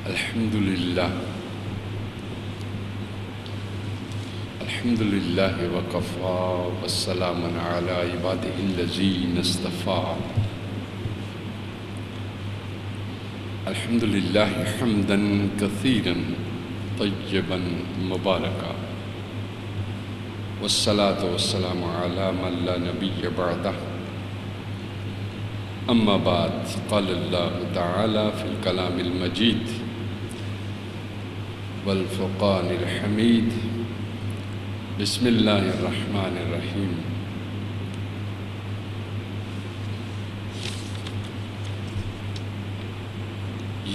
الحمد لله وكفى والسلام على عباده الذين اصطفى. الحمد لله حمدا كثيرا طيبا مباركا والصلاة والسلام على من لا نبي بعده. أما بعد، قال الله تعالى في الكلام المجيد والفرقان الحميد. بسم الله الرحمن الرحيم.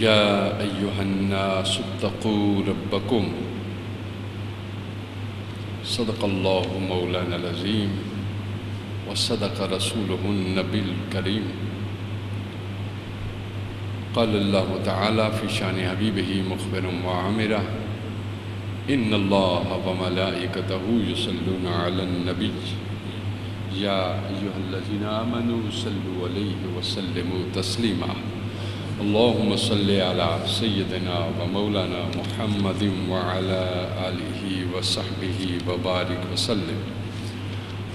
يا أيها الناس اتقوا ربكم. صدق الله مولانا العظيم وصدق رسوله النبي الكريم. قال الله تعالى في شان حبيبه مخبرا وعامرا: إن الله وملائكته يصلون على النبي يا أيها الذين آمنوا صلوا عليه وسلموا تسليما. اللهم صل على سيدنا ومولانا محمد وعلى آله وصحبه وبارك وسلم.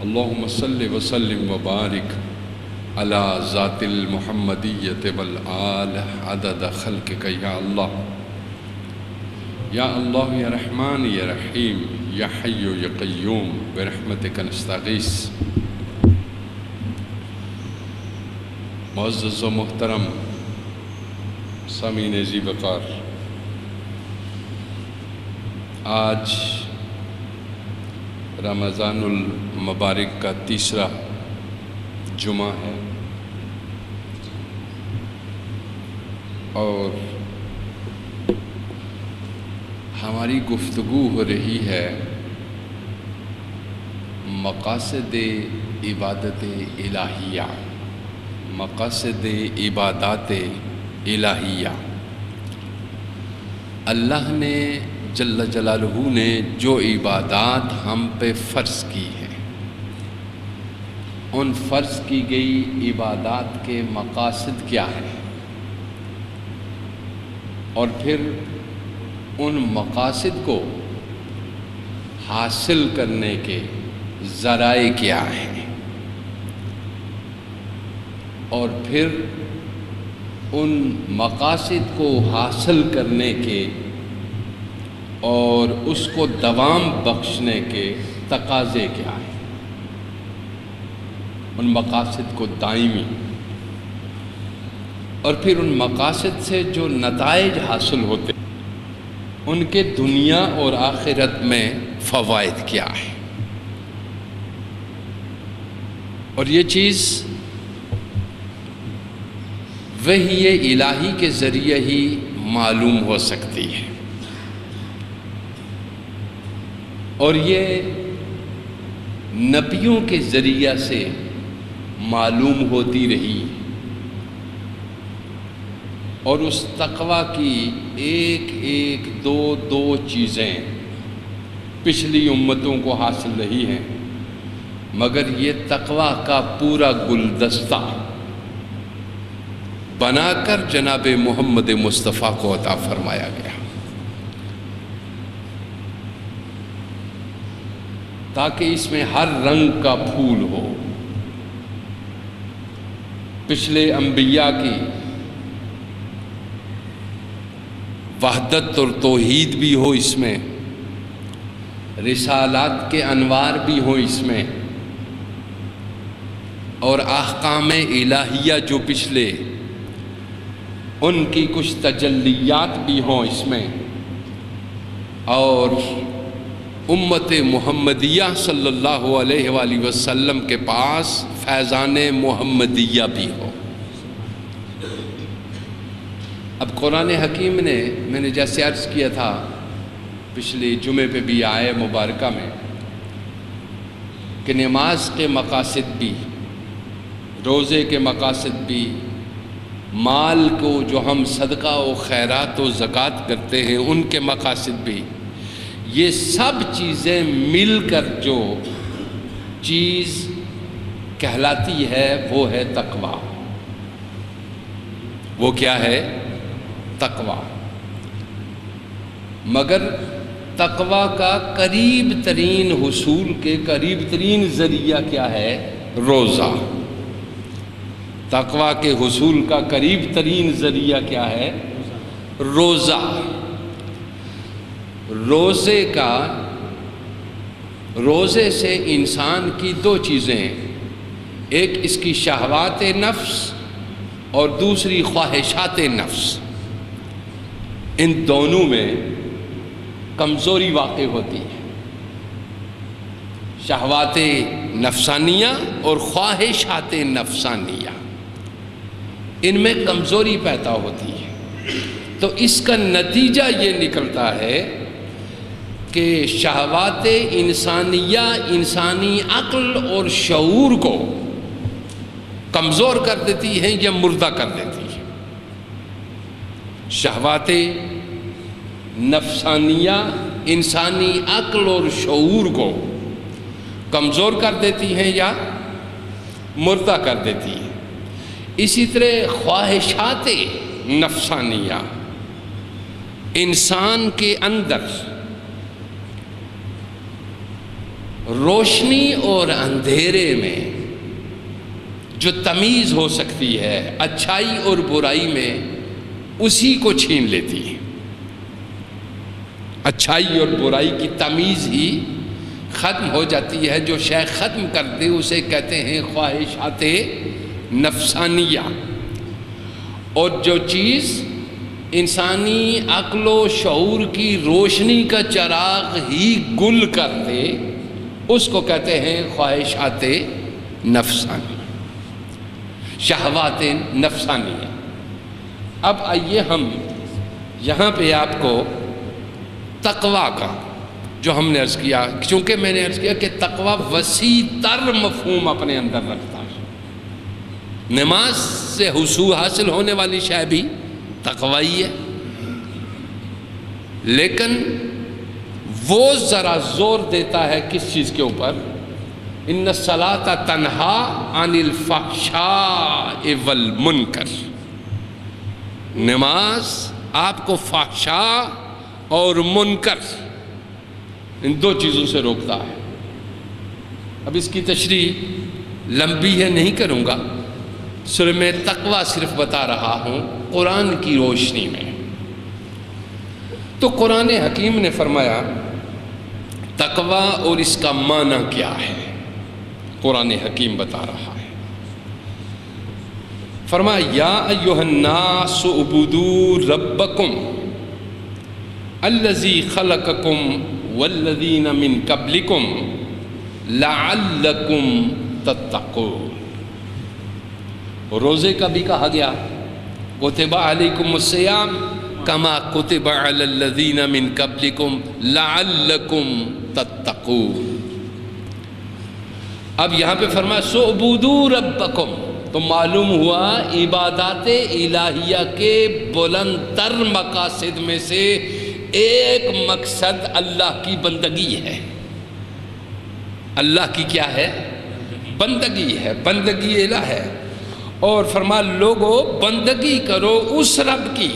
اللهم صل وسلم وبارك على ذات المحمدية والآل عدد خلقك يا الله. یا اللہ یا رحمان یا رحیم یا حی یا قیوم برحمتک نستغیث. معزز و محترم سامعین ذی وقار، آج رمضان المبارک کا تیسرا جمعہ ہے اور ہماری گفتگو ہو رہی ہے مقاصد عبادت الہیہ، مقاصد عبادات الہیہ. اللہ نے جل جلالہ نے جو عبادات ہم پہ فرض کی ہیں، ان فرض کی گئی عبادات کے مقاصد کیا ہیں، اور پھر ان مقاصد کو حاصل کرنے کے ذرائع کیا ہیں، اور پھر ان مقاصد کو حاصل کرنے کے اور اس کو دوام بخشنے کے تقاضے کیا ہیں، ان مقاصد کو دائمی، اور پھر ان مقاصد سے جو نتائج حاصل ہوتے ان کے دنیا اور آخرت میں فوائد کیا ہے. اور یہ چیز وحی الہی کے ذریعے ہی معلوم ہو سکتی ہے، اور یہ نبیوں کے ذریعہ سے معلوم ہوتی رہی، اور اس تقویٰ کی ایک ایک دو چیزیں پچھلی امتوں کو حاصل رہی ہیں، مگر یہ تقویٰ کا پورا گلدستہ بنا کر جناب محمد مصطفیٰ کو عطا فرمایا گیا، تاکہ اس میں ہر رنگ کا پھول ہو. پچھلے انبیاء کی وحدت اور توحید بھی ہو اس میں، رسالات کے انوار بھی ہوں اس میں، اور احکام الہیہ جو پچھلے ان کی کچھ تجلیات بھی ہوں اس میں، اور امت محمدیہ صلی اللہ علیہ وآلہ وسلم کے پاس فیضان محمدیہ بھی ہو. اب قرآن حکیم نے، میں نے جیسے عرض کیا تھا پچھلے جمعے پہ بھی آئے مبارکہ میں، کہ نماز کے مقاصد بھی، روزے کے مقاصد بھی، مال کو جو ہم صدقہ و خیرات و زکوٰۃ کرتے ہیں ان کے مقاصد بھی، یہ سب چیزیں مل کر جو چیز کہلاتی ہے وہ ہے تقویٰ. وہ کیا ہے؟ تقویٰ. مگر تقوی کا قریب ترین حصول کے قریب ترین ذریعہ کیا ہے؟ روزہ۔ تقوی کے حصول کا قریب ترین ذریعہ کیا ہے؟ روزہ۔ روزے سے انسان کی دو چیزیں، ایک اس کی شہوات نفس اور دوسری خواہشات نفس، ان دونوں میں کمزوری واقع ہوتی ہے۔ شہوات نفسانیہ اور خواہشات نفسانیہ، ان میں کمزوری پیدا ہوتی ہے، تو اس کا نتیجہ یہ نکلتا ہے کہ شہوات انسانیہ انسانی عقل اور شعور کو کمزور کر دیتی ہیں یا مردہ کر دیتی ہیں۔ شہوات نفسانیہ انسانی عقل اور شعور کو کمزور کر دیتی ہیں یا مردہ کر دیتی ہیں۔ اسی طرح خواہشات نفسانیہ انسان کے اندر روشنی اور اندھیرے میں جو تمیز ہو سکتی ہے اچھائی اور برائی میں، اسی کو چھین لیتی ہے۔ اچھائی اور برائی کی تمیز ہی ختم ہو جاتی ہے۔ جو شے ختم کر دے اسے کہتے ہیں خواہشات نفسانیہ، اور جو چیز انسانی عقل و شعور کی روشنی کا چراغ ہی گل کر دے اس کو کہتے ہیں خواہشات نفسانیہ، شہوات نفسانیہ۔ اب آئیے ہم یہاں پہ آپ کو تقوی کا جو ہم نے عرض کیا، چونکہ میں نے عرض کیا کہ تقوی وسیع تر مفہوم اپنے اندر رکھتا ہے۔ نماز سے حصول حاصل ہونے والی شے بھی تقوی ہی ہے، لیکن وہ ذرا زور دیتا ہے کس چیز کے اوپر؟ ان الصلاۃ تنہا عن الفحشاء والمنکر۔ نماز آپ کو فحشاء اور منکر ان دو چیزوں سے روکتا ہے۔ اب اس کی تشریح لمبی ہے، نہیں کروں گا، صرف میں تقوی صرف بتا رہا ہوں قرآن کی روشنی میں۔ تو قرآن حکیم نے فرمایا تقوی اور اس کا معنی کیا ہے، قرآن حکیم بتا رہا ہے۔ فرمایا یا ایھا الناس اعبدوا ربکم الذی خلقکم والذین من قبلکم لعلکم تتقون۔ روزے کا بھی کہا گیا کتب علیکم الصیام کما کتب علی الذین من قبلکم لعلکم تتقون۔ اب یہاں پہ فرمایا سُعْبُدُوا رَبَّكُمْ، تو معلوم ہوا عبادات الہیہ کے بلند تر مقاصد میں سے ایک مقصد اللہ کی بندگی ہے۔ اللہ کی کیا ہے؟ بندگی ہے، بندگی الہ ہے۔ اور فرمایا لوگو بندگی کرو اس رب کی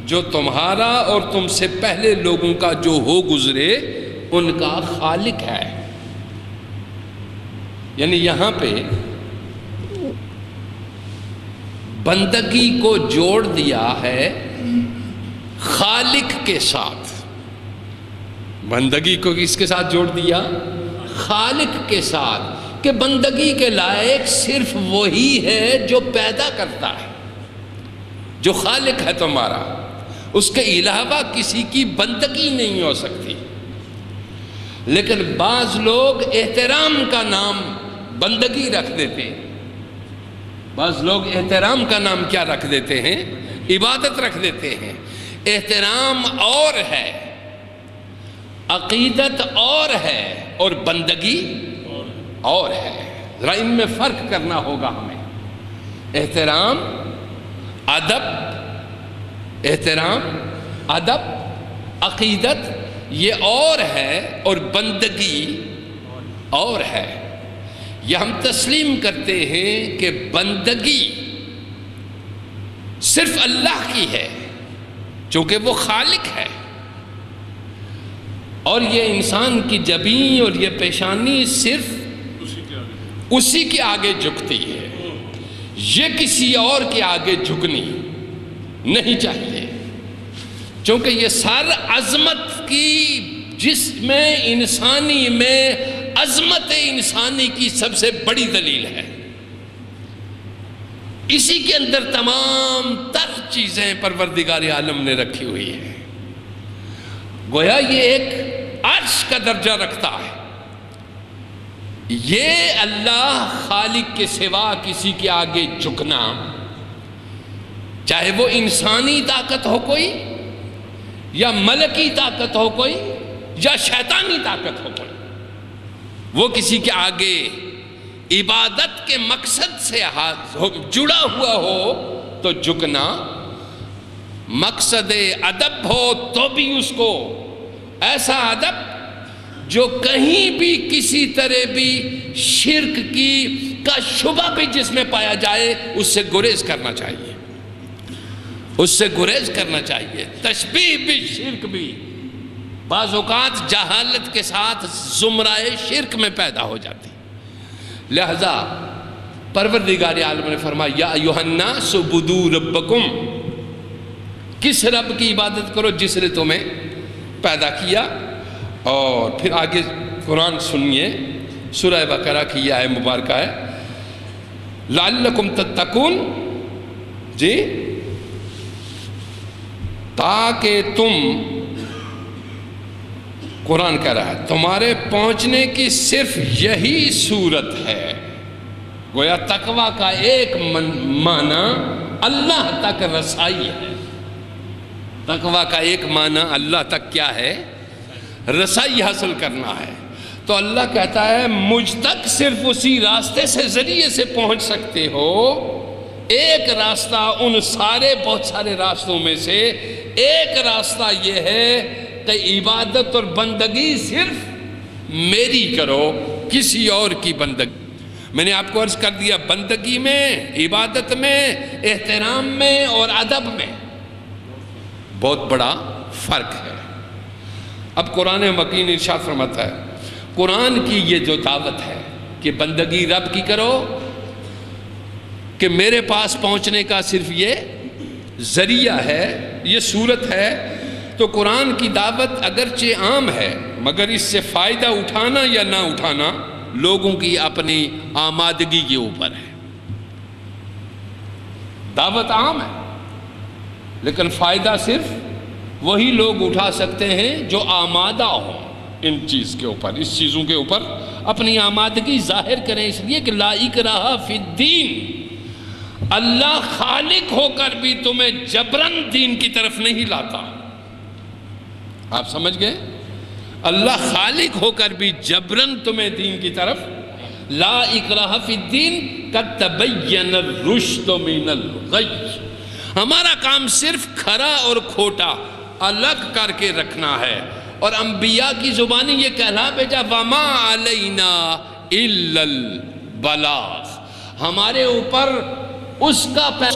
جو تمہارا اور تم سے پہلے لوگوں کا جو ہو گزرے ان کا خالق ہے۔ یعنی یہاں پہ بندگی کو جوڑ دیا ہے خالق کے ساتھ۔ بندگی کو کس کے ساتھ جوڑ دیا؟ خالق کے ساتھ، کہ بندگی کے لائق صرف وہی ہے جو پیدا کرتا ہے، جو خالق ہے تمہارا، اس کے علاوہ کسی کی بندگی نہیں ہو سکتی۔ لیکن بعض لوگ احترام کا نام بندگی رکھ دیتے ہیں، بعض لوگ احترام کا نام کیا رکھ دیتے ہیں؟ عبادت رکھ دیتے ہیں۔ احترام اور ہے، عقیدت اور ہے، اور بندگی اور ہے۔ ذرا ان میں فرق کرنا ہوگا ہمیں۔ احترام ادب عقیدت یہ اور ہے، اور بندگی اور ہے۔ یہ ہم تسلیم کرتے ہیں کہ بندگی صرف اللہ کی ہے چونکہ وہ خالق ہے، اور یہ انسان کی جبین اور یہ پیشانی صرف اسی کے آگے جھکتی ہے، یہ کسی اور کے آگے جھکنی نہیں چاہیے، چونکہ یہ سر عظمت کی، جس میں انسانی میں عظمت انسانی کی سب سے بڑی دلیل ہے، اسی کے اندر تمام تر چیزیں پروردگار عالم نے رکھی ہوئی ہیں۔ گویا یہ ایک عرش کا درجہ رکھتا ہے، یہ اللہ خالق کے سوا کسی کے آگے جھکنا، چاہے وہ انسانی طاقت ہو کوئی یا ملکی طاقت ہو کوئی یا شیطانی طاقت ہو کوئی، وہ کسی کے آگے عبادت کے مقصد سے جڑا ہوا ہو تو جھکنا، مقصد ادب ہو تو بھی اس کو ایسا ادب جو کہیں بھی کسی طرح بھی شرک کا شبہ بھی جس میں پایا جائے اس سے گریز کرنا چاہیے، اس سے گریز کرنا چاہیے۔ تشبیہ بھی شرک بھی بعض اوقات جہالت کے ساتھ زمرہ شرک میں پیدا ہو جاتی، لہذا پروردگار عالم نے فرمایا یا ایھا الناس اعبدوا ربکم، کس رب کی عبادت کرو جس نے تمہیں پیدا کیا۔ اور پھر آگے قرآن سنیے، سورہ بقرہ کی یہ آیت مبارکہ ہے لعلکم تتقون، جی تاکہ تم، قرآن کہہ رہا ہے تمہارے پہنچنے کی صرف یہی صورت ہے۔ گویا تقوی کا ایک معنی اللہ تک رسائی ہے، تقوی کا ایک معنی اللہ تک کیا ہے؟ رسائی حاصل کرنا ہے۔ تو اللہ کہتا ہے مجھ تک صرف اسی راستے سے ذریعے سے پہنچ سکتے ہو، ایک راستہ ان سارے بہت سارے راستوں میں سے ایک راستہ یہ ہے کہ عبادت اور بندگی صرف میری کرو، کسی اور کی بندگی۔ میں نے آپ کو عرض کر دیا بندگی میں، عبادت میں، احترام میں اور ادب میں بہت بڑا فرق ہے۔ اب قرآن مکین ارشاد فرماتا ہے قرآن کی یہ جو دعوت ہے کہ بندگی رب کی کرو، کہ میرے پاس پہنچنے کا صرف یہ ذریعہ ہے، یہ صورت ہے، تو قرآن کی دعوت اگرچہ عام ہے مگر اس سے فائدہ اٹھانا یا نہ اٹھانا لوگوں کی اپنی آمادگی کے اوپر ہے۔ دعوت عام ہے لیکن فائدہ صرف وہی لوگ اٹھا سکتے ہیں جو آمادہ ہوں ان چیز کے اوپر، اس چیزوں کے اوپر اپنی آمادگی ظاہر کریں، اس لیے کہ لا اکراہ فی الدین، اللہ خالق ہو کر بھی تمہیں جبرن دین کی طرف نہیں لاتا۔ آپ سمجھ گئے؟ اللہ خالق ہو کر بھی جبرن تمہیں دین کی طرف، لا اکراہ فی الدین قد تبین الرشد من الغی، ہمارا کام صرف کھرا اور کھوٹا الگ کر کے رکھنا ہے۔ اور انبیاء کی زبانی یہ کہلا بھیجا وما علینا الا البلاغ، ہمارے اوپر اس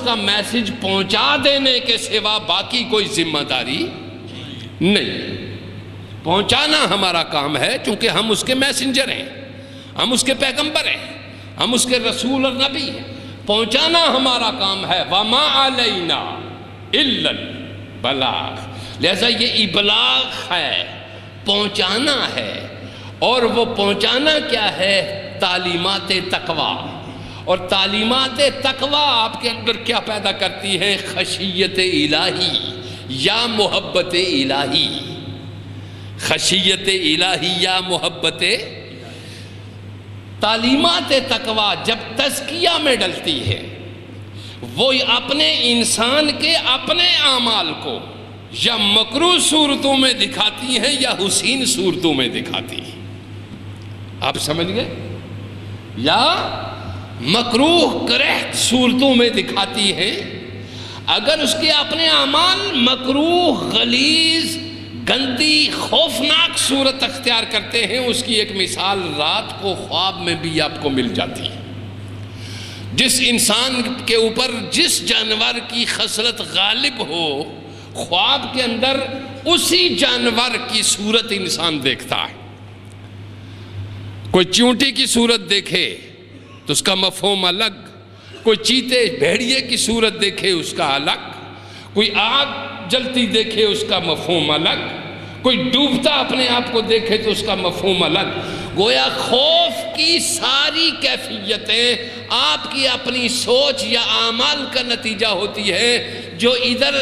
کا میسج پہنچا دینے کے سوا باقی کوئی ذمہ داری نہیں۔ پہنچانا ہمارا کام ہے چونکہ ہم اس کے میسنجر ہیں، ہم اس کے پیغمبر ہیں، ہم اس کے رسول اور نبی ہیں، پہنچانا ہمارا کام ہے۔ وما علینا الا البلاغ، لہذا یہ ابلاغ ہے، پہنچانا ہے۔ اور وہ پہنچانا کیا ہے؟ تعلیمات تقوی۔ اور تعلیمات تقوی آپ کے اندر کیا پیدا کرتی ہے؟ خشیت الہی یا محبت الہی، خشیت الہی یا محبت۔ تعلیمات تقوی جب تزکیہ میں ڈلتی ہے، وہ اپنے انسان کے اپنے اعمال کو یا مکروہ صورتوں میں دکھاتی ہیں یا حسین صورتوں میں دکھاتی ہیں۔ آپ سمجھ گئے؟ یا مکروہ کرہت صورتوں میں دکھاتی ہیں۔ اگر اس کے اپنے اعمال مکروہ، غلیظ، گندی، خوفناک صورت اختیار کرتے ہیں، اس کی ایک مثال رات کو خواب میں بھی آپ کو مل جاتی ہے۔ جس انسان کے اوپر جس جانور کی خصلت غالب ہو، خواب کے اندر اسی جانور کی صورت انسان دیکھتا ہے. کوئی چیونٹی کی صورت دیکھے تو اس کا مفہوم الگ، کوئی چیتے بھیڑیے کی صورت دیکھے اس کا الگ، کوئی آگ جلتی دیکھے اس کا مفہوم الگ، کوئی ڈوبتا اپنے آپ کو دیکھے تو اس کا مفہوم الگ. گویا خوف کی ساری کیفیتیں آپ کی اپنی سوچ یا اعمال کا نتیجہ ہوتی ہے، جو ادھر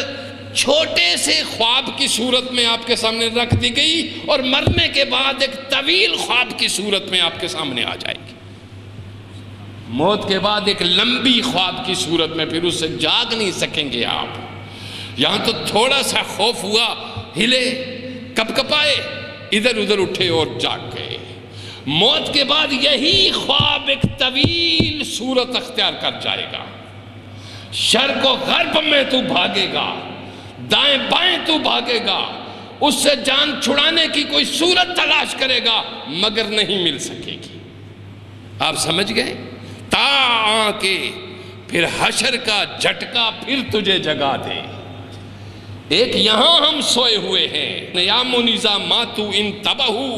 چھوٹے سے خواب کی صورت میں آپ کے سامنے رکھ دی گئی اور مرنے کے بعد ایک طویل خواب کی صورت میں آپ کے سامنے آ جائے گی. موت کے بعد ایک لمبی خواب کی صورت میں، پھر اس سے جاگ نہیں سکیں گے آپ. یہاں تو تھوڑا سا خوف ہوا، ہلے، کپ کپائے، ادھر ادھر اٹھے اور جاگ گئے. موت کے بعد یہی خواب ایک طویل صورت اختیار کر جائے گا. شرق و غرب میں تو بھاگے گا، دائیں بائیں تو بھاگے گا، اس سے جان چھڑانے کی کوئی صورت تلاش کرے گا مگر نہیں مل سکے گی. آپ سمجھ گئے؟ تا آ کے پھر حشر کا جھٹکا پھر تجھے جگا دے. ایک یہاں ہم سوئے ہوئے ہیں، نیام و نظاماتو انتبہو،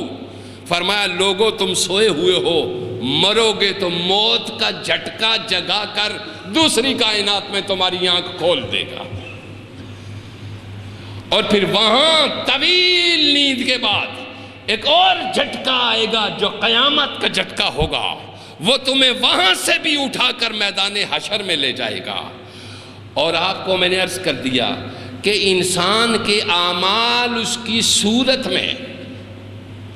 فرمایا لوگوں تم سوئے ہوئے ہو، مرو گے تو موت کا جھٹکا جگا کر دوسری کائنات میں تمہاری آنکھ کھول دے گا. اور پھر وہاں طویل نیند کے بعد ایک اور جھٹکا آئے گا جو قیامت کا جھٹکا ہوگا. وہ تمہیں وہاں سے بھی اٹھا کر میدان حشر میں لے جائے گا. اور آپ کو میں نے عرض کر دیا کہ انسان کے اعمال اس کی صورت میں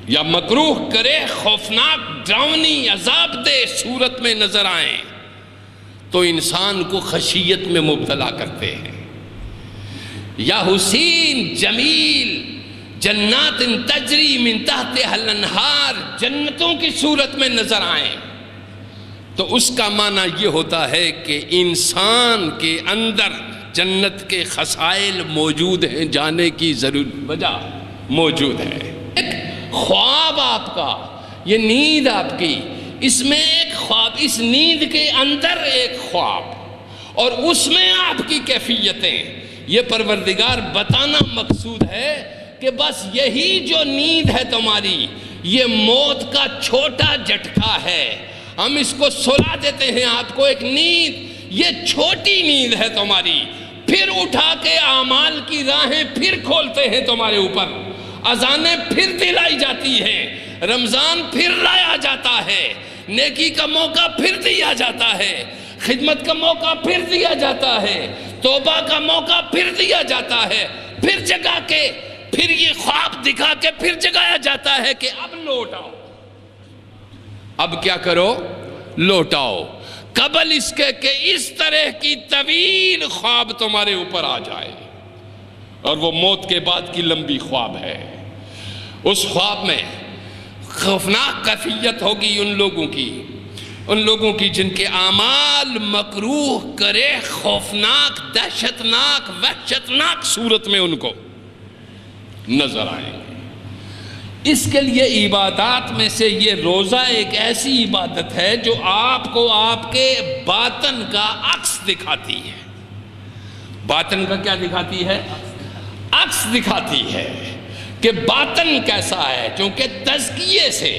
یا مکروہ کرے، خوفناک، ڈراؤنی، عذاب دہ صورت میں نظر آئیں تو انسان کو خشیت میں مبتلا کرتے ہیں. یا حسین، جمیل، جنات تجری من تحتہا الانہار، جنتوں کی صورت میں نظر آئیں تو اس کا معنی یہ ہوتا ہے کہ انسان کے اندر جنت کے خصائل موجود ہیں، جانے کی وجہ موجود ہے. ایک خواب آپ کا، یہ نیند آپ کی، اس میں ایک خواب، اس نیند کے اندر ایک خواب اور اس میں آپ کی کیفیتیں. یہ پروردگار بتانا مقصود ہے کہ بس یہی جو نیند ہے تمہاری، یہ موت کا چھوٹا جھٹکا ہے. ہم اس کو سلا دیتے ہیں آپ کو ایک نیند، یہ چھوٹی نیند ہے تمہاری. پھر اٹھا کے اعمال کی راہیں پھر کھولتے ہیں تمہارے اوپر، اذانیں پھر دلائی جاتی ہیں، رمضان پھر لایا جاتا ہے، نیکی کا موقع پھر دیا جاتا ہے، خدمت کا موقع پھر دیا جاتا ہے، توبہ کا موقع پھر دیا جاتا ہے، پھر جگا کے، پھر یہ خواب دکھا کے پھر جگایا جاتا ہے کہ اب لوٹ آؤ. اب کیا کرو؟ لوٹ آؤ، قبل اس کے کہ اس طرح کی طویل خواب تمہارے اوپر آ جائے. اور وہ موت کے بعد کی لمبی خواب ہے. اس خواب میں خوفناک کیفیت ہوگی ان لوگوں کی جن کے اعمال مکروہ کرے خوفناک، دہشتناک، وحشتناک صورت میں ان کو نظر آئیں گے. اس کے لیے عبادات میں سے یہ روزہ ایک ایسی عبادت ہے جو آپ کو آپ کے باطن کا عکس دکھاتی ہے. باطن کا کیا دکھاتی ہے؟ عکس دکھاتی ہے کہ باطن کیسا ہے. چونکہ تزکیے سے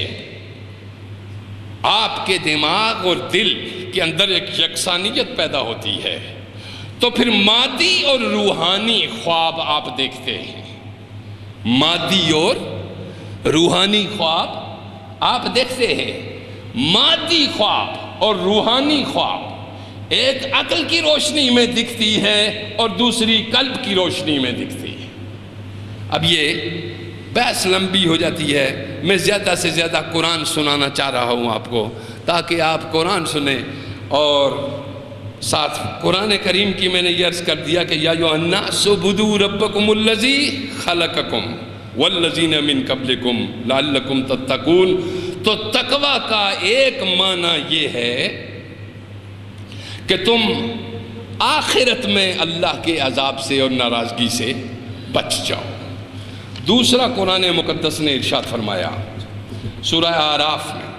آپ کے دماغ اور دل کے اندر ایک یکسانیت پیدا ہوتی ہے تو پھر مادی اور روحانی خواب آپ دیکھتے ہیں. مادی اور روحانی خواب آپ دیکھتے ہیں. مادی خواب اور روحانی خواب ایک عقل کی روشنی میں دکھتی ہے اور دوسری قلب کی روشنی میں دکھتی ہے. اب یہ بحث لمبی ہو جاتی ہے. میں زیادہ سے زیادہ قرآن سنانا چاہ رہا ہوں آپ کو تاکہ آپ قرآن سنیں. اور ساتھ قرآن کریم کی میں نے یہ عرض کر دیا کہ یا ایھا الناس اعبدوا ربکم الذی خلقکم والذین من قبلکم لعلکم تتقون. تو تقوی کا ایک معنی یہ ہے کہ تم آخرت میں اللہ کے عذاب سے اور ناراضگی سے بچ جاؤ. دوسرا قرآن مقدس نے ارشاد فرمایا سورہ اعراف میں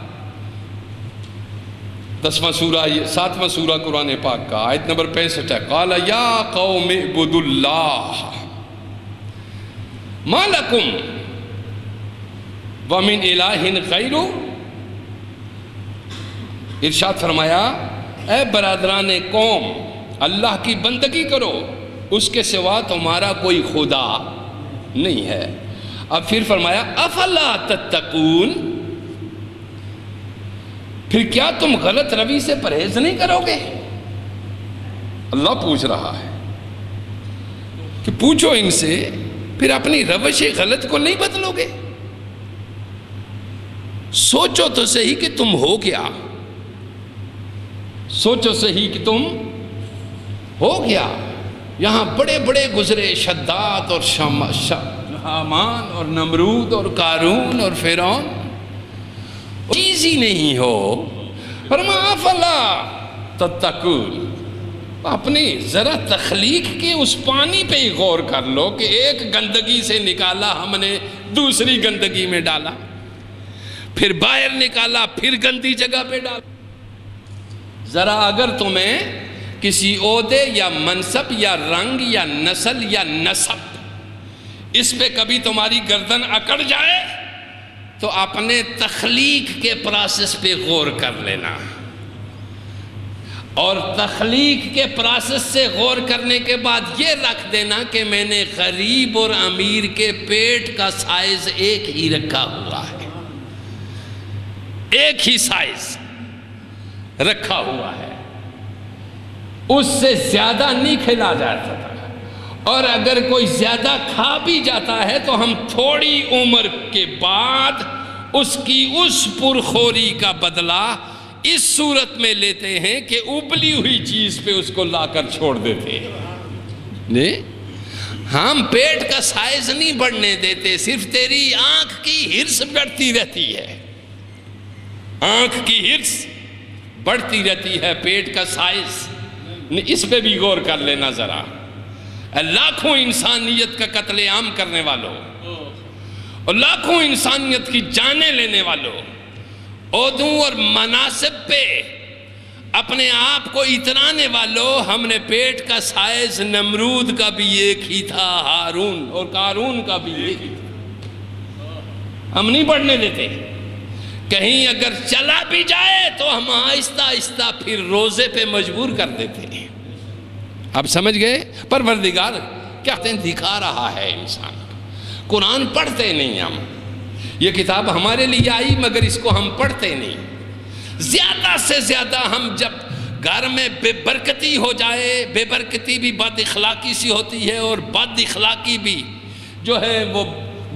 7واں سورہ قرآن پاک کا آیت نمبر 65 ہے. قال یا قوم اعبدوا اللہ ما لکم ومن الہ غیرہ، ارشاد فرمایا اے برادران قوم، اللہ کی بندگی کرو، اس کے سوا تمہارا کوئی خدا نہیں ہے۔ اب پھر فرمایا افلا تتقون، پھر کیا تم غلط روی سے پرہیز نہیں کرو گے؟ اللہ پوچھ رہا ہے کہ پوچھو ان سے، پھر اپنی روش غلط کو نہیں بدلو گے؟ سوچو تو صحیح کہ تم ہو کیا، سوچو صحیح کہ تم ہو گیا۔ یہاں بڑے بڑے گزرے، شداد اور حامان اور نمرود اور قارون اور فرعون، چیز ہی نہیں ہو۔ فرمایا افلا تتقون، اپنی ذرا تخلیق کے اس پانی پہ ہی غور کر لو کہ ایک گندگی سے نکالا ہم نے، دوسری گندگی میں ڈالا، پھر باہر نکالا، پھر گندی جگہ پہ ڈالا۔ ذرا اگر تمہیں کسی عہدے یا منصب یا رنگ یا نسل یا نسب، اس پہ کبھی تمہاری گردن اکڑ جائے تو اپنے تخلیق کے پروسیس پہ غور کر لینا، اور تخلیق کے پروسیس سے غور کرنے کے بعد یہ رکھ دینا کہ میں نے غریب اور امیر کے پیٹ کا سائز ایک ہی رکھا ہوا ہے، ایک ہی سائز رکھا ہوا ہے، اس سے زیادہ نہیں کھلا جا سکتا، اور اگر کوئی زیادہ کھا بھی جاتا ہے تو ہم تھوڑی عمر کے بعد اس کی اس پرخوری کا بدلہ اس صورت میں لیتے ہیں کہ ابلی ہوئی چیز پہ اس کو لا کر چھوڑ دیتے ہیں۔ نہیں، ہم پیٹ کا سائز نہیں بڑھنے دیتے، صرف تیری آنکھ کی ہرس بڑھتی رہتی ہے، آنکھ کی ہرس بڑھتی رہتی ہے، پیٹ کا سائز، اس پہ بھی غور کر لینا ذرا۔ لاکھوں انسانیت کا قتل عام کرنے والوں اور لاکھوں انسانیت کی جانیں لینے والوں، عہدوں اور مناصب پہ اپنے آپ کو اترانے والوں، ہم نے پیٹ کا سائز نمرود کا بھی ایک ہی تھا، ہارون اور قارون کا بھی ایک ہی تھا، ہم نہیں بڑھنے دیتے۔ کہیں اگر چلا بھی جائے تو ہم آہستہ آہستہ پھر روزے پہ مجبور کر دیتے ہیں۔ اب سمجھ گئے؟ پروردگار کیا دکھا رہا ہے انسان کو۔ قرآن پڑھتے نہیں ہم، یہ کتاب ہمارے لیے آئی مگر اس کو ہم پڑھتے نہیں۔ زیادہ سے زیادہ ہم جب گھر میں بے برکتی ہو جائے، بے برکتی بھی بد اخلاقی سی ہوتی ہے، اور بد اخلاقی بھی جو ہے وہ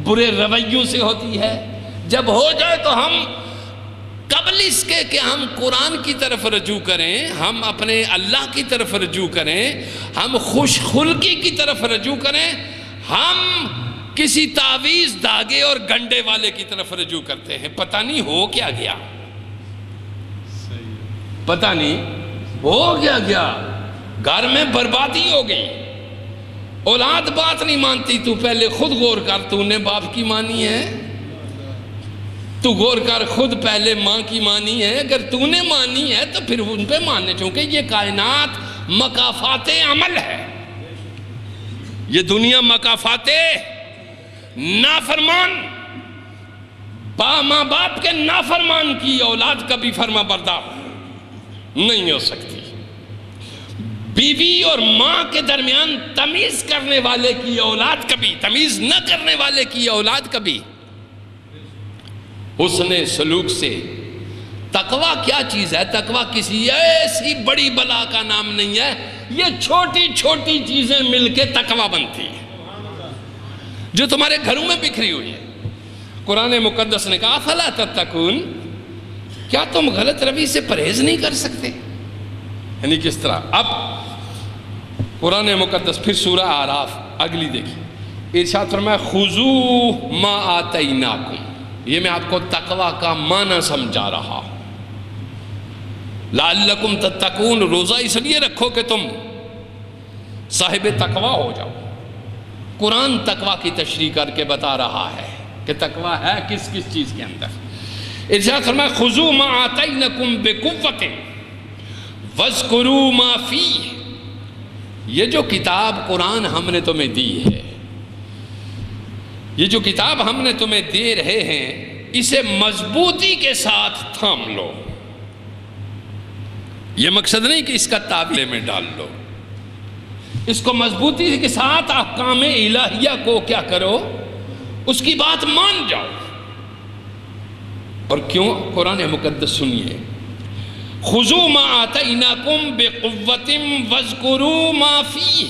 برے رویوں سے ہوتی ہے، جب ہو جائے تو ہم قبل اس کے کہ ہم قرآن کی طرف رجوع کریں، ہم اپنے اللہ کی طرف رجوع کریں، ہم خوش خلقی کی طرف رجوع کریں، ہم کسی تعویذ دھاگے اور گنڈے والے کی طرف رجوع کرتے ہیں۔ پتہ نہیں ہو کیا گیا، پتہ نہیں ہو کیا گیا، گھر میں بربادی ہو گئی، اولاد بات نہیں مانتی۔ تو پہلے خود غور کر، تو نے باپ کی مانی ہے؟ تو غور کر خود، پہلے ماں کی مانی ہے؟ اگر تو نے مانی ہے تو پھر ان پہ ماننے، چونکہ یہ کائنات مکافات عمل ہے، یہ دنیا مکافات نافرمان، ماں باپ کے نافرمان کی اولاد کبھی فرما بردار نہیں ہو سکتی، بیوی اور ماں کے درمیان تمیز کرنے والے کی اولاد کبھی، تمیز نہ کرنے والے کی اولاد کبھی حسن سلوک سے۔ تقویٰ کیا چیز ہے؟ تقویٰ کسی ایسی بڑی بلا کا نام نہیں ہے، یہ چھوٹی چھوٹی چیزیں مل کے تقویٰ بنتی ہیں جو تمہارے گھروں میں بکھری ہوئی ہے۔ قرآن مقدس نے کہا افلا تتقون، کیا تم غلط روی سے پرہیز نہیں کر سکتے؟ یعنی کس طرح؟ اب قرآن مقدس پھر سورہ اعراف اگلی دیکھیں، ارشاد فرمایا خذوا ما آتیناکم، یہ میں آپ کو تقویٰ کا معنی سمجھا رہا ہوں۔ لعلکم تتقون، روزہ اس لیے رکھو کہ تم صاحب تقویٰ ہو جاؤ۔ قرآن تقویٰ کی تشریح کر کے بتا رہا ہے کہ تقویٰ ہے کس کس چیز کے اندر۔ ارشاد فرمایا خذوا ما آتیناکم بقوۃ واذکروا ما فیہ، یہ جو کتاب قرآن ہم نے تمہیں دی ہے، یہ جو کتاب ہم نے تمہیں دے رہے ہیں اسے مضبوطی کے ساتھ تھام لو. یہ مقصد نہیں کہ اس کا تعویل میں ڈال لو، اس کو مضبوطی کے ساتھ احکام الہیہ کو کیا کرو، اس کی بات مان جاؤ. اور کیوں؟ قرآن مقدس سنیے، خذوا ما آتیناکم بقوۃ واذکروا ما فیہ.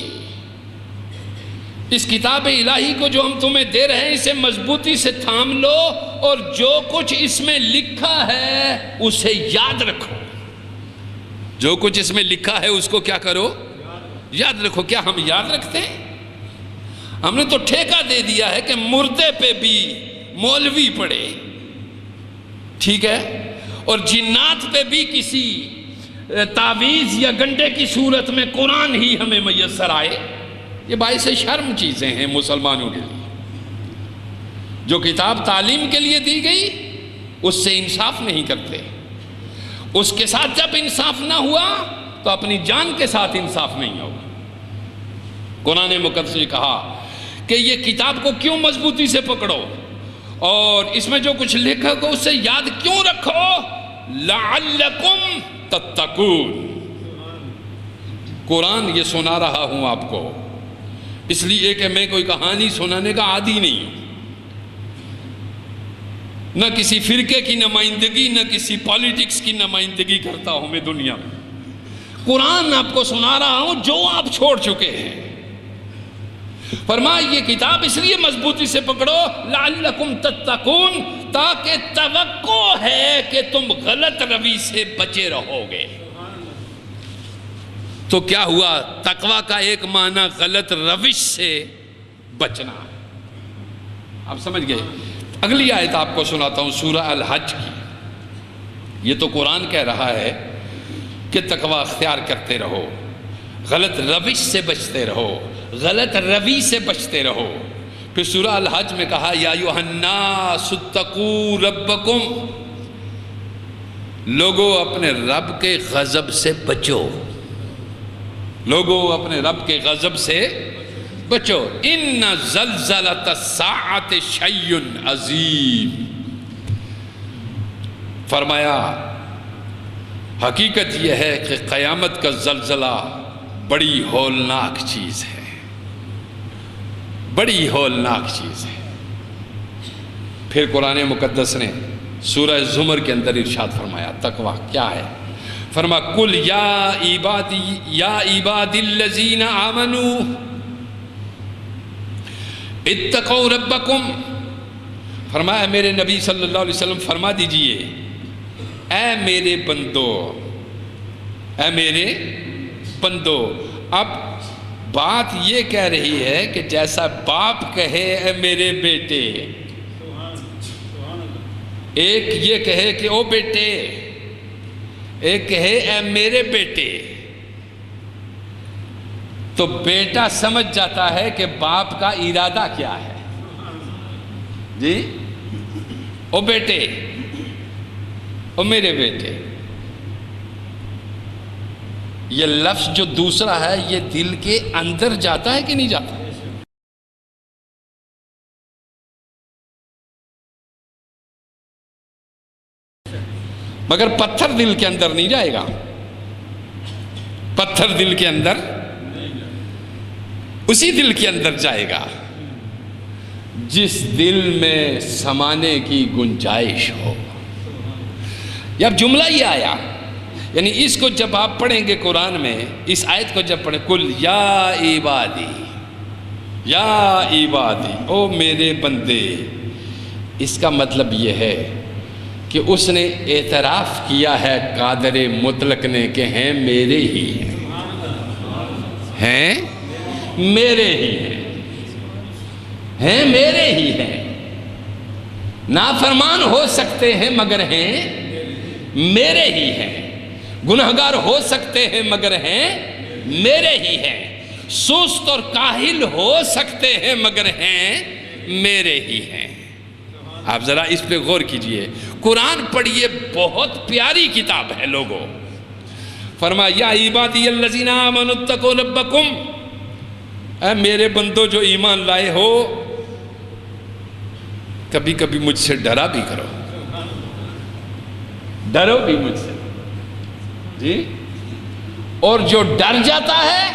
اس کتاب الہی کو جو ہم تمہیں دے رہے ہیں اسے مضبوطی سے تھام لو اور جو کچھ اس میں لکھا ہے اسے یاد رکھو. جو کچھ اس میں لکھا ہے اس کو کیا کرو، یاد رکھو. کیا ہم یاد رکھتے ہیں؟ ہم نے تو ٹھیکہ دے دیا ہے کہ مردے پہ بھی مولوی پڑھے، ٹھیک ہے، اور جنات پہ بھی کسی تعویذ یا گنڈے کی صورت میں قرآن ہی ہمیں میسر آئے. یہ باعث شرم چیزیں ہیں مسلمانوں کے لیے. جو کتاب تعلیم کے لیے دی گئی اس سے انصاف نہیں کرتے. اس کے ساتھ جب انصاف نہ ہوا تو اپنی جان کے ساتھ انصاف نہیں ہوگا. قرآن مقدس نے کہا کہ یہ کتاب کو کیوں مضبوطی سے پکڑو اور اس میں جو کچھ لکھا کو اس سے یاد کیوں رکھو، لعلکم تتقون. قرآن یہ سنا رہا ہوں آپ کو اس لیے کہ میں کوئی کہانی سنانے کا عادی نہیں ہوں، نہ کسی فرقے کی نمائندگی نہ کسی پالیٹکس کی نمائندگی کرتا ہوں میں دنیا میں. قرآن آپ کو سنا رہا ہوں جو آپ چھوڑ چکے ہیں. فرمایا یہ کتاب اس لیے مضبوطی سے پکڑو لعلکم تتقون، تاکہ توقع ہے کہ تم غلط روی سے بچے رہو گے. تو کیا ہوا؟ تقوی کا ایک معنی غلط روش سے بچنا. آپ سمجھ گئے؟ اگلی آیت آپ کو سناتا ہوں سورہ الحج کی. یہ تو قرآن کہہ رہا ہے کہ تقوی اختیار کرتے رہو، غلط روش سے بچتے رہو، غلط روی سے بچتے رہو. پھر سورہ الحج میں کہا یا ایھا الناس اتقوا ربکم، لوگو اپنے رب کے غضب سے بچو. لوگو اپنے رب کے غضب سے بچو. ان زلزلۃ الساعۃ شیء عظیم. فرمایا حقیقت یہ ہے کہ قیامت کا زلزلہ بڑی ہولناک چیز ہے، بڑی ہولناک چیز ہے. پھر قرآن مقدس نے سورہ زمر کے اندر ارشاد فرمایا تقوی کیا ہے. فرما قل یا عبادی الذین آمنوا اتقوا ربکم. فرمایا میرے نبی صلی اللہ علیہ وسلم فرما دیجئے اے میرے بندو، اے میرے بندو. اب بات یہ کہہ رہی ہے کہ جیسا باپ کہے اے میرے بیٹے، ایک یہ کہے کہ او بیٹے، ایک کہے اے میرے بیٹے، تو بیٹا سمجھ جاتا ہے کہ باپ کا ارادہ کیا ہے. جی او بیٹے، او میرے بیٹے. یہ لفظ جو دوسرا ہے یہ دل کے اندر جاتا ہے کہ نہیں جاتا؟ مگر پتھر دل کے اندر نہیں جائے گا. پتھر دل کے اندر، اسی دل کے اندر جائے گا جس دل میں سمانے کی گنجائش ہو. یہ اب جملہ ہی آیا، یعنی اس کو جب آپ پڑھیں گے قرآن میں، اس آیت کو جب پڑھیں قل یا عبادی، یا عبادی، او میرے بندے، اس کا مطلب یہ ہے کہ اس نے اعتراف کیا ہے قادر مطلق نے کہ ہیں میرے ہی ہیں، میرے ہی ہیں میرے ہی ہیں. نافرمان ہو سکتے ہیں مگر ہیں میرے ہی ہیں، گنہگار ہو سکتے ہیں مگر ہیں میرے ہی ہیں، سست اور کاہل ہو سکتے ہیں مگر ہیں میرے ہی ہیں. آپ ذرا اس پہ غور کیجئے. قرآن پڑھیے، بہت پیاری کتاب ہے لوگوں. فرمایا یا عبادی الذین آمنوا اتقوا ربکم، اے میرے بندو جو ایمان لائے ہو، کبھی کبھی مجھ سے ڈرا بھی کرو، ڈرو بھی مجھ سے جی۔ اور جو ڈر جاتا ہے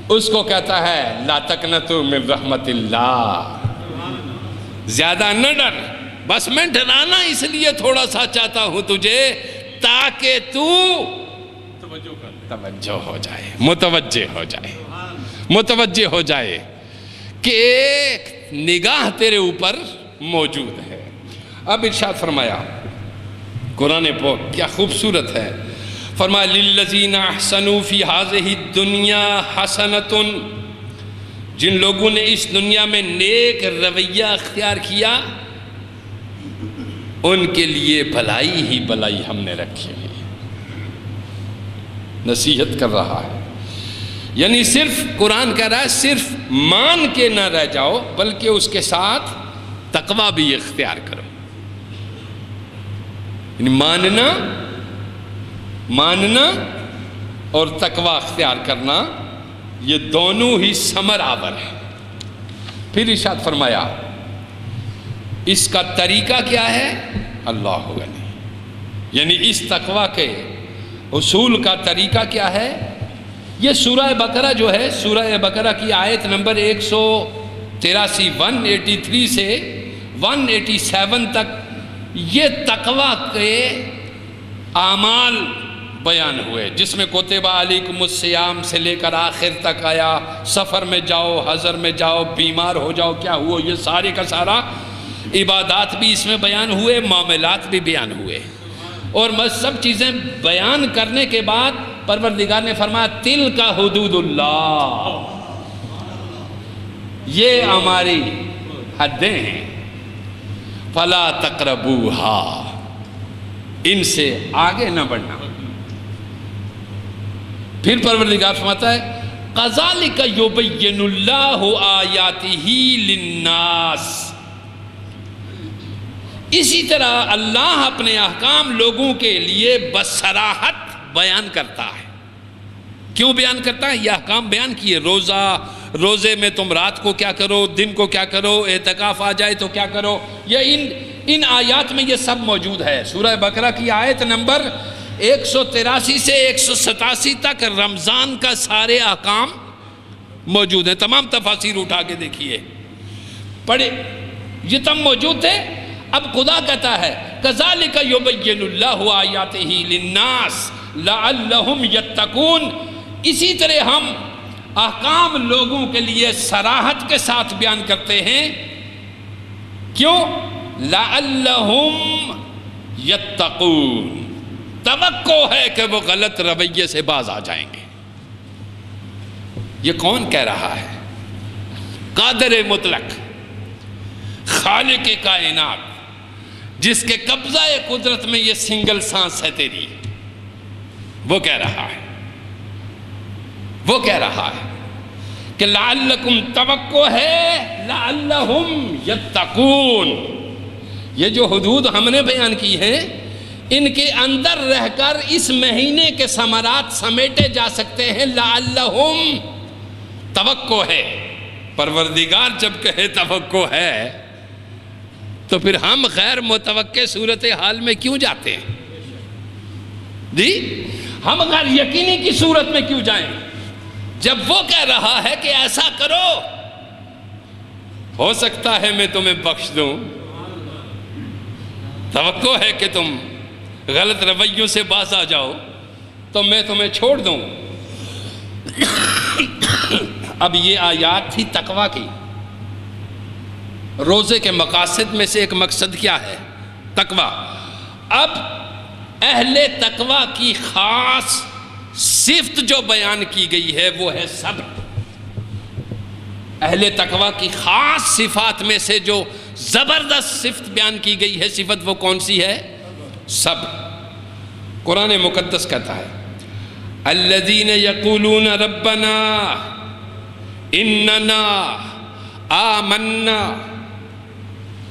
اس کو کہتا ہے لا تقنطوا من رحمت اللہ، زیادہ نہ ڈر، بس میں ڈرانا اس لیے تھوڑا سا چاہتا ہوں تجھے تاکہ تو توجہ ہو جائے، متوجہ ہو جائے، متوجہ ہو جائے کہ ایک نگاہ تیرے اوپر موجود ہے۔ اب ارشاد فرمایا، قرآن پاک کیا خوبصورت ہے، فرمایا للذین احسنوا فی ہذہ الدنیا حسنۃ، جن لوگوں نے اس دنیا میں نیک رویہ اختیار کیا ان کے لیے بھلائی ہی بھلائی ہم نے رکھی ہے۔ نصیحت کر رہا ہے، یعنی صرف قرآن کہہ رہا ہے صرف مان کے نہ رہ جاؤ بلکہ اس کے ساتھ تقویٰ بھی اختیار کرو۔ یعنی ماننا اور تقویٰ اختیار کرنا یہ دونوں ہی ثمر آور ہیں۔ پھر ارشاد فرمایا اس کا طریقہ کیا ہے، اللہ غنی، یعنی اس تقویٰ کے حصول کا طریقہ کیا ہے۔ یہ سورہ بقرہ جو ہے، سورہ بقرہ کی آیت نمبر 183 183 سے 187 تک یہ تقویٰ کے اعمال بیان ہوئے، جس میں کتب علیکم الصیام سے لے کر آخر تک آیا، سفر میں جاؤ، حضر میں جاؤ، بیمار ہو جاؤ، کیا ہوا، یہ سارے کا سارا عبادات بھی اس میں بیان ہوئے، معاملات بھی بیان ہوئے۔ اور سب چیزیں بیان کرنے کے بعد پروردگار نے فرمایا تلک حدود اللہ، یہ ہماری حدیں ہیں، فلا تقربوہا، ان سے آگے نہ بڑھنا۔ پھر پروردگار فرماتا ہے قذالک یبین اللہ آیاتہ للناس، اسی طرح اللہ اپنے احکام لوگوں کے لیے بصراحت بیان کرتا ہے۔ کیوں بیان کرتا ہے؟ یہ احکام بیان کیے، روزے میں تم رات کو کیا کرو، دن کو کیا کرو، اعتکاف آ جائے تو کیا کرو، یہ ان آیات میں یہ سب موجود ہے۔ سورہ بقرہ کی آیت نمبر 183 سے 187 تک رمضان کا سارے احکام موجود ہیں، تمام تفاسیر اٹھا کے دیکھیے، پڑھے، یہ تم موجود تھے۔ اب خدا کہتا ہے کذالک یبین اللہ آیاتہ للناس لعلہم یتقون، اسی طرح ہم احکام لوگوں کے لیے صراحت کے ساتھ بیان کرتے ہیں۔ کیوں؟ لعلہم یتقون، توقع ہے کہ وہ غلط رویے سے باز آ جائیں گے۔ یہ کون کہہ رہا ہے؟ قادر مطلق، خالق کائنات، جس کے قبضہ قدرت میں یہ سنگل سانس ہے تیری، وہ کہہ رہا ہے، وہ کہہ رہا ہے کہ لعلکم، توقع ہے لعلہم یتقون، یہ جو حدود ہم نے بیان کی ہیں ان کے اندر رہ کر اس مہینے کے ثمرات سمیٹے جا سکتے ہیں۔ لعلہم، توقع ہے، پروردگار جب کہے توقع ہے تو پھر ہم غیر متوقع صورتحال میں کیوں جاتے ہیں جی؟ ہم غیر یقینی کی صورت میں کیوں جائیں جب وہ کہہ رہا ہے کہ ایسا کرو، ہو سکتا ہے میں تمہیں بخش دوں، توقع ہے کہ تم غلط رویوں سے باز آ جاؤ تو میں تمہیں چھوڑ دوں۔ اب یہ آیات تھی تقویٰ کی۔ روزے کے مقاصد میں سے ایک مقصد کیا ہے؟ تقویٰ۔ اب اہل تقویٰ کی خاص صفت جو بیان کی گئی ہے وہ ہے صبر۔ اہل تقویٰ کی خاص صفات میں سے جو زبردست صفت بیان کی گئی ہے، صفت وہ کون سی ہے؟ صبر۔ قرآن مقدس کہتا ہے الذین یقولون ربنا اننا آمنا،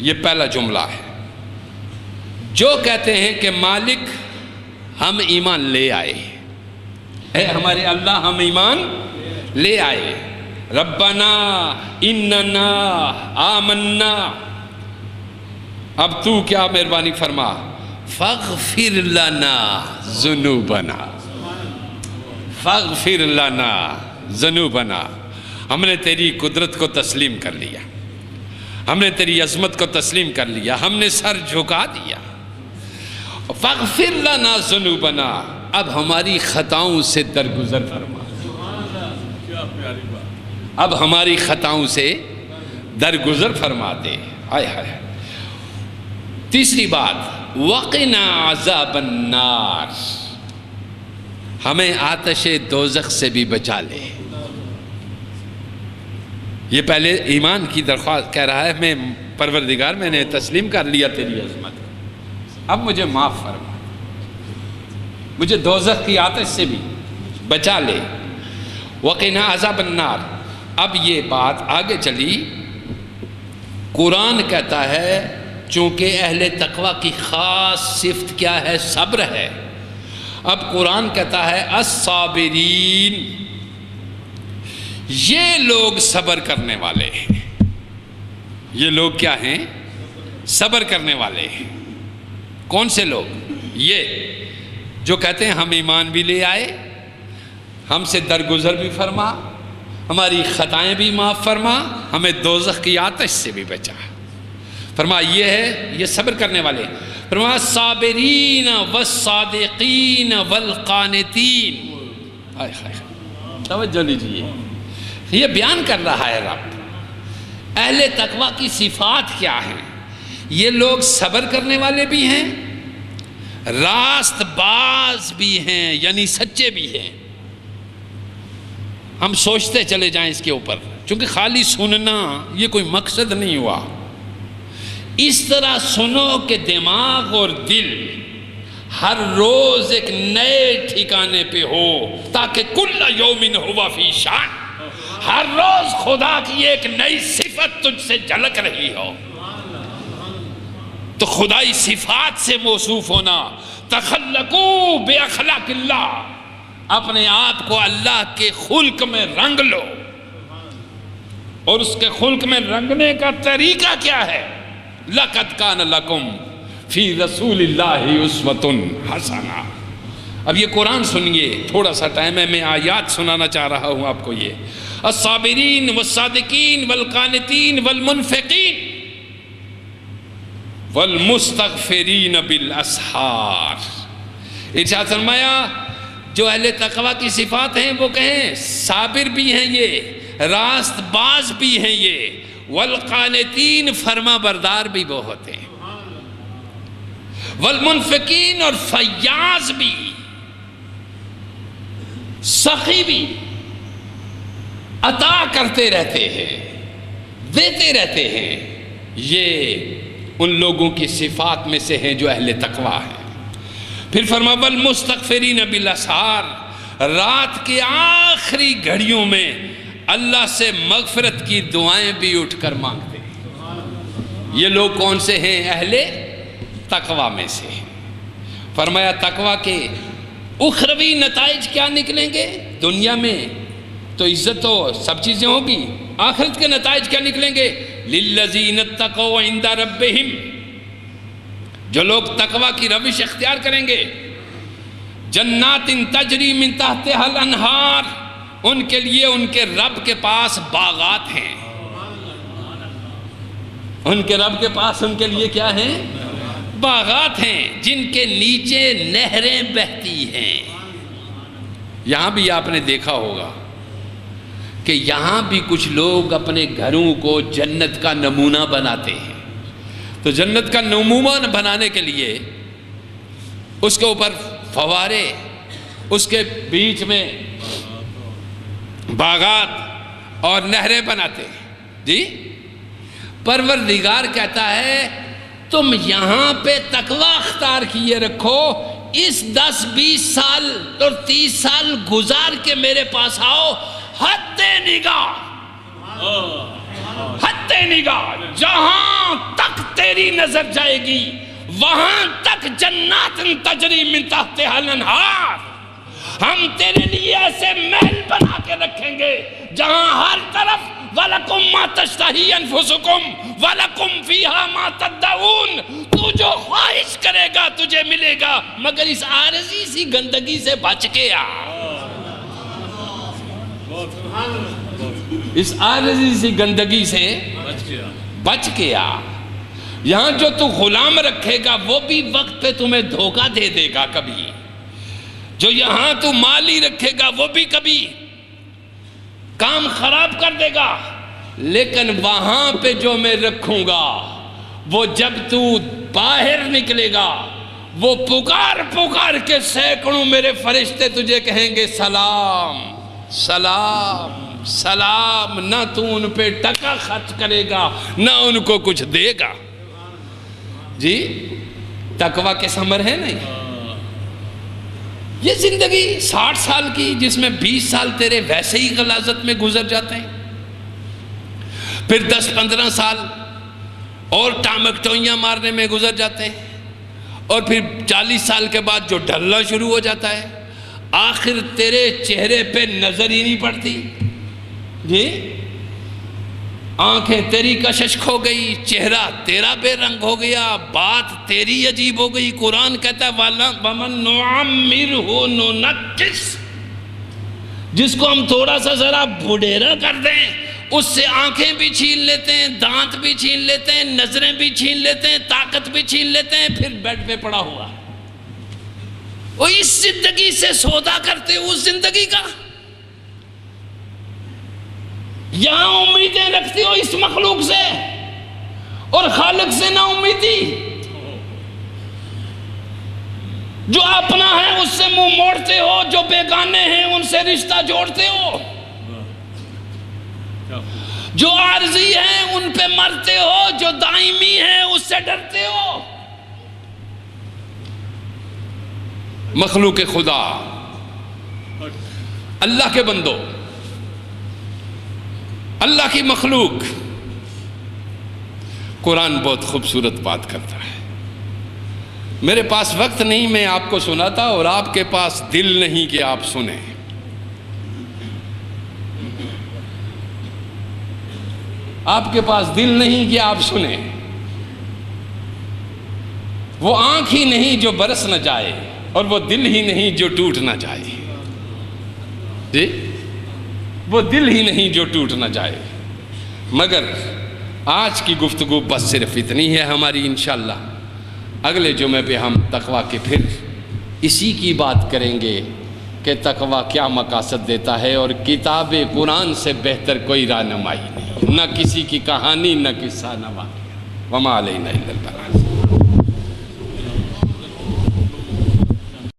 یہ پہلا جملہ ہے، جو کہتے ہیں کہ مالک ہم ایمان لے آئے، اے ہمارے اللہ ہم ایمان لے آئے، ربنا اننا آمنا، اب تو کیا مہربانی فرما، فاغفر لنا ذنوبنا، فاغفر لنا ذنوبنا، ہم نے تیری قدرت کو تسلیم کر لیا، ہم نے تیری عظمت کو تسلیم کر لیا، ہم نے سر جھکا دیا، فاغفر لنا ذنوبنا، اب ہماری خطاؤں سے درگزر فرما، اب ہماری خطاؤں سے درگزر فرما دے۔ آئے ہائے۔ تیسری بات، وقنا عذاب النار، ہمیں آتش دوزخ سے بھی بچا لے۔ یہ پہلے ایمان کی درخواست کہہ رہا ہے، میں پروردگار میں نے تسلیم کر لیا تیری عظمت، اب مجھے معاف فرما، مجھے دوزخ کی آتش سے بھی بچا لے۔ وقنا عذاب النار۔ اب یہ بات آگے چلی، قرآن کہتا ہے چونکہ اہل تقوی کی خاص صفت کیا ہے؟ صبر ہے۔ اب قرآن کہتا ہے الصابرین، یہ لوگ صبر کرنے والے ہیں۔ یہ لوگ کیا ہیں؟ صبر کرنے والے ہیں۔ کون سے لوگ؟ یہ جو کہتے ہیں ہم ایمان بھی لے آئے، ہم سے درگزر بھی فرما، ہماری خطائیں بھی معاف فرما، ہمیں دوزخ کی آتش سے بھی بچا۔ فرما یہ ہے، یہ صبر کرنے والے۔ فرما صابرین والصادقین والقانتین۔ توجہ لیجیے، یہ بیان کر رہا ہے رب اہل تقوی کی صفات کیا ہیں۔ یہ لوگ صبر کرنے والے بھی ہیں، راست باز بھی ہیں، یعنی سچے بھی ہیں۔ ہم سوچتے چلے جائیں اس کے اوپر، چونکہ خالی سننا یہ کوئی مقصد نہیں ہوا، اس طرح سنو کہ دماغ اور دل ہر روز ایک نئے ٹھکانے پہ ہو، تاکہ کل یوم ہوا فی شان، ہر روز خدا کی ایک نئی صفت تجھ سے جھلک رہی ہو۔ تو خدائی صفات سے موصوف ہونا، تخلقوا باخلاق اللہ، اپنے آپ کو اللہ کے خلق میں رنگ لو۔ اور اس کے خلق میں رنگنے کا طریقہ کیا ہے؟ لَقَدْ كَانَ لَكُمْ فِي رَسُولِ اللَّهِ أُسْوَةٌ حَسَنَةٌ۔ اب یہ قرآن سنیے، تھوڑا سا ٹائم ہے، میں آیات سنانا چاہ رہا ہوں آپ کو۔ یہ الصابرین والصادقین والقانتین والمنفقین والمستغفرین بالاسحار۔ ارشاد فرمایا جو اہل تقوی کی صفات ہیں وہ کہیں صابر بھی ہیں، یہ راست باز بھی ہیں، یہ والقانتین فرما بردار بھی بہت ہیں، والمنفقین اور فیاض بھی، سخی بھی، عطا کرتے رہتے ہیں، دیتے رہتے ہیں۔ یہ ان لوگوں کی صفات میں سے ہیں جو اہل تقوی ہیں۔ پھر فرما والمستغفرین بالاسحار، رات کے آخری گھڑیوں میں اللہ سے مغفرت کی دعائیں بھی اٹھ کر مانگتے ہیں۔ یہ لوگ کون سے ہیں؟ اہل تقوی میں سے۔ فرمایا تقوی کے اخروی نتائج کیا نکلیں گے؟ دنیا میں تو عزت و سب چیزیں ہوگی، آخرت کے نتائج کیا نکلیں گے؟ للذین اتقوا عند ربہم، جو لوگ تقوی کی روش اختیار کریں گے، جنات تجری من تحتها الانہار، ان کے لیے ان کے رب کے پاس باغات ہیں۔ ان کے رب کے پاس ان کے لیے کیا ہیں؟ باغات ہیں جن کے نیچے نہریں بہتی ہیں۔ یہاں بھی آپ نے دیکھا ہوگا کہ یہاں بھی کچھ لوگ اپنے گھروں کو جنت کا نمونہ بناتے ہیں۔ تو جنت کا نمونہ بنانے کے لیے اس کے اوپر فوارے، اس کے بیچ میں باغات اور نہریں بناتے ہیں۔ جی پروردگار کہتا ہے تم یہاں پہ تقوی اختیار کیے رکھو، اس 10-20 سال اور 30 سال گزار کے میرے پاس آؤ، حد نگاہ جہاں تک تیری نظر جائے گی وہاں تک جنات تجری من تحتها الانہار، ہم تیرے لیے ایسے محل بنا کے رکھیں گے جہاں ہر طرف وَلَكُمْ مَا تَشْتَهِي أَنفُسُكُمْ وَلَكُمْ فِيهَا مَا تَدَّعُونَ، تو جو خواہش کرے گا تجھے ملے گا، مگر اس عارضی سی گندگی سے بچ کے آ، اس عارضی سی گندگی سے بچ کے آ۔ یہاں جو تو غلام رکھے گا وہ بھی وقت پہ تمہیں دھوکہ دے دے گا کبھی، جو یہاں تو مالی رکھے گا وہ بھی کبھی کام خراب کر دے گا، لیکن وہاں پہ جو میں رکھوں گا وہ جب تو باہر نکلے گا وہ پکار پکار کے سینکڑوں میرے فرشتے تجھے کہیں گے سلام سلام سلام، نہ تو ان پہ ٹکا خرچ کرے گا نہ ان کو کچھ دے گا۔ جی تقویٰ کے ثمر ہے نہیں؟ یہ زندگی 60 سال کی جس میں 20 سال تیرے ویسے ہی غلاظت میں گزر جاتے ہیں، پھر 10-15 سال اور ٹامکٹوئیاں مارنے میں گزر جاتے ہیں، اور پھر 40 سال کے بعد جو ڈھلنا شروع ہو جاتا ہے، آخر تیرے چہرے پہ نظر ہی نہیں پڑتی۔ جی آنکھیں تیری کشش کھو گئی، چہرہ تیرا بے رنگ ہو گیا، بات تیری عجیب ہو گئی۔ قرآن کہتا ہے وَمَن نُعَمِّرْهُ نُنَكِّسْ، جس کو ہم تھوڑا سا ذرا بڑھیرا کر دیں اس سے آنکھیں بھی چھین لیتے ہیں، دانت بھی چھین لیتے ہیں، نظریں بھی چھین لیتے ہیں، طاقت بھی چھین لیتے ہیں، پھر بیڈ پہ پڑا ہوا۔ وہ اس زندگی سے سودا کرتے ہو، اس زندگی کا یہاں امیدیں رکھتے ہو اس مخلوق سے، اور خالق سے نا امیدی۔ جو اپنا ہے اس سے منہ موڑتے ہو، جو بیگانے ہیں ان سے رشتہ جوڑتے ہو، جو عارضی ہیں ان پہ مرتے ہو، جو دائمی ہیں اس سے ڈرتے ہو۔ مخلوق خدا، اللہ کے بندو، اللہ کی مخلوق، قرآن بہت خوبصورت بات کرتا ہے۔ میرے پاس وقت نہیں میں آپ کو سناتا، اور آپ کے پاس دل نہیں کہ آپ سنیں۔ آپ کے پاس دل نہیں کہ آپ سنیں، وہ آنکھ ہی نہیں جو برس نہ جائے، اور وہ دل ہی نہیں جو ٹوٹ نہ جائے۔ جی وہ دل ہی نہیں جو ٹوٹ نہ جائے۔ مگر آج کی گفتگو بس صرف اتنی ہے ہماری، انشاءاللہ اگلے جمعے پہ ہم تقویٰ کے پھر اسی کی بات کریں گے کہ تقویٰ کیا مقاصد دیتا ہے، اور کتاب قرآن سے بہتر کوئی رہنمائی نہیں، نہ کسی کی کہانی نہ قصہ نہ واقعہ۔ وما علینا الا البلاغ۔